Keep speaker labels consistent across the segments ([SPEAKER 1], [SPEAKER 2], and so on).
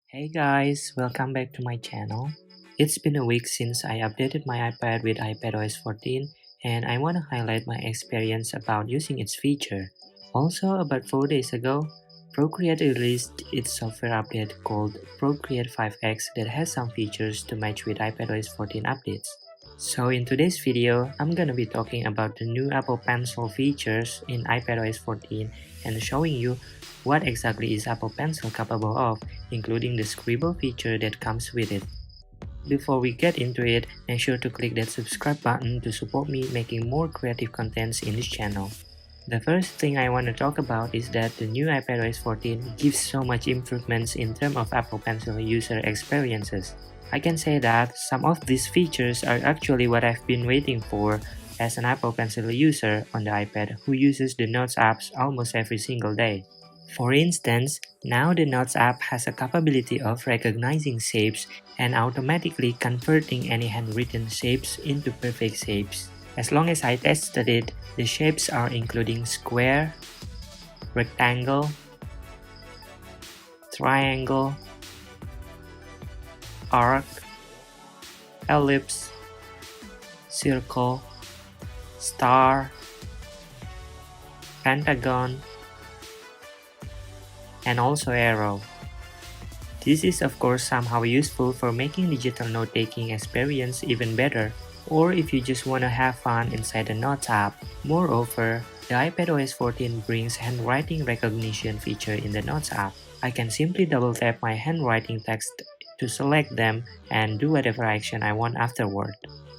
[SPEAKER 1] Hey guys, welcome back to my channel. It's been a week since I updated my iPad with iPadOS 14 and I want to highlight my experience about using its feature. Also, about 4 days ago, Procreate released its software update called Procreate 5X that has some features to match with iPadOS 14 updates. So in today's video, I'm gonna be talking about the new Apple Pencil features in iPadOS 14 and showing you what exactly is Apple Pencil capable of, including the Scribble feature that comes with it. Before we get into it, make sure to click that subscribe button to support me making more creative contents in this channel. The first thing I want to talk about is that the new iPadOS 14 gives so much improvements in terms of Apple Pencil user experiences. I can say that some of these features are actually what I've been waiting for as an Apple Pencil user on the iPad who uses the Notes apps almost every single day. For instance, now the Notes app has a capability of recognizing shapes and automatically converting any handwritten shapes into perfect shapes. As long as I tested it, the shapes are including square, rectangle, triangle, arc, ellipse, circle, star, pentagon, and also arrow. This is of course somehow useful for making digital note-taking experience even better, or if you just want to have fun inside the Notes app. Moreover, the iPadOS 14 brings handwriting recognition feature in the Notes app. I can simply double tap my handwriting text to select them and do whatever action I want afterward.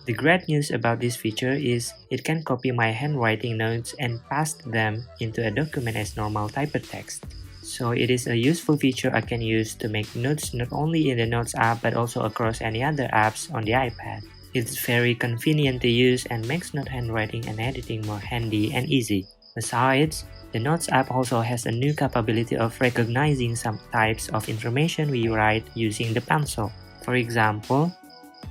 [SPEAKER 1] The great news about this feature is it can copy my handwriting notes and paste them into a document as normal typed text. So it is a useful feature I can use to make notes not only in the Notes app but also across any other apps on the iPad. It's very convenient to use and makes note handwriting and editing more handy and easy. Besides, the Notes app also has a new capability of recognizing some types of information we write using the pencil. For example,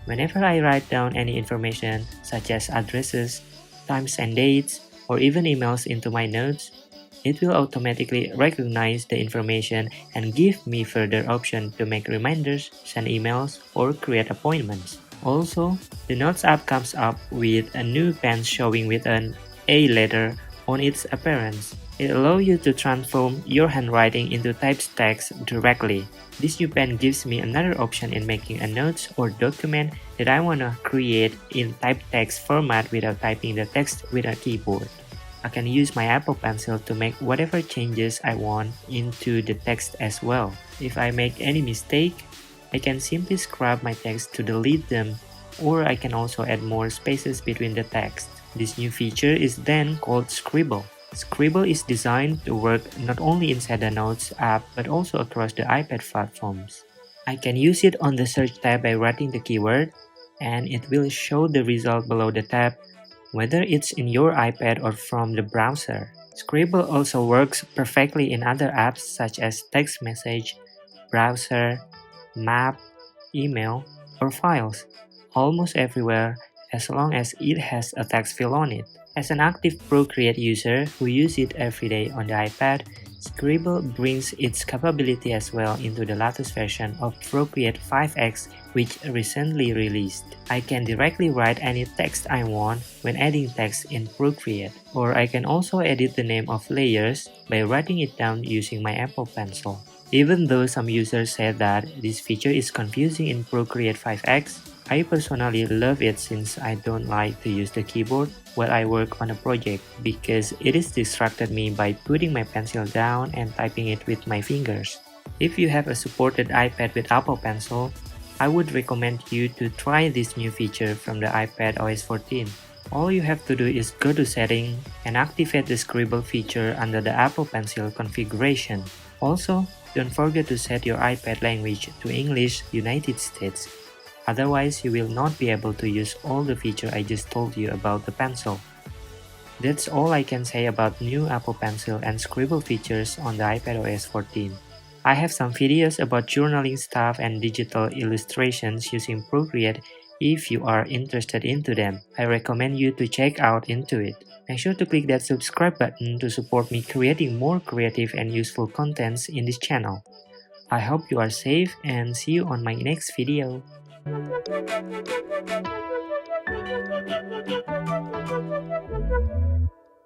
[SPEAKER 1] whenever I write down any information such as addresses, times and dates, or even emails into my notes, it will automatically recognize the information and give me further option to make reminders, send emails, or create appointments. Also, the Notes app comes up with a new pen showing with an A letter on its appearance. It allows you to transform your handwriting into typed text directly. This new pen gives me another option in making a notes or document that I want to create in typed text format without typing the text with a keyboard. I can use my Apple Pencil to make whatever changes I want into the text as well. If I make any mistake, I can simply scrub my text to delete them, or I can also add more spaces between the text. This new feature is then called Sribble. Sribble is designed to work not only inside the Notes app but also across the iPad platforms. I can use it on the search tab by writing the keyword, and it will show the result below the tab whether it's in your iPad or from the browser. Scribble also works perfectly in other apps such as text message, browser, map, email, or files, almost everywhere as long as it has a text field on it. As an active Procreate user who uses it every day on the iPad, Scribble brings its capability as well into the latest version of Procreate 5X, which recently released. I can directly write any text I want when adding text in Procreate, or I can also edit the name of layers by writing it down using my Apple Pencil. Even though some users said that this feature is confusing in Procreate 5X, I personally love it since I don't like to use the keyboard while I work on a project because it is distracted me by putting my pencil down and typing it with my fingers. If you have a supported iPad with Apple Pencil, I would recommend you to try this new feature from the iPadOS 14. All you have to do is go to Settings and activate the Scribble feature under the Apple Pencil configuration. Also, don't forget to set your iPad language to English United States. Otherwise, you will not be able to use all the features I just told you about the pencil. That's all I can say about new Apple Pencil and Scribble features on the iPadOS 14. I have some videos about journaling stuff and digital illustrations using Procreate. If you are interested into them, I recommend you to check out into it. Make sure to click that subscribe button to support me creating more creative and useful contents in this channel. I hope you are safe and see you on my next video.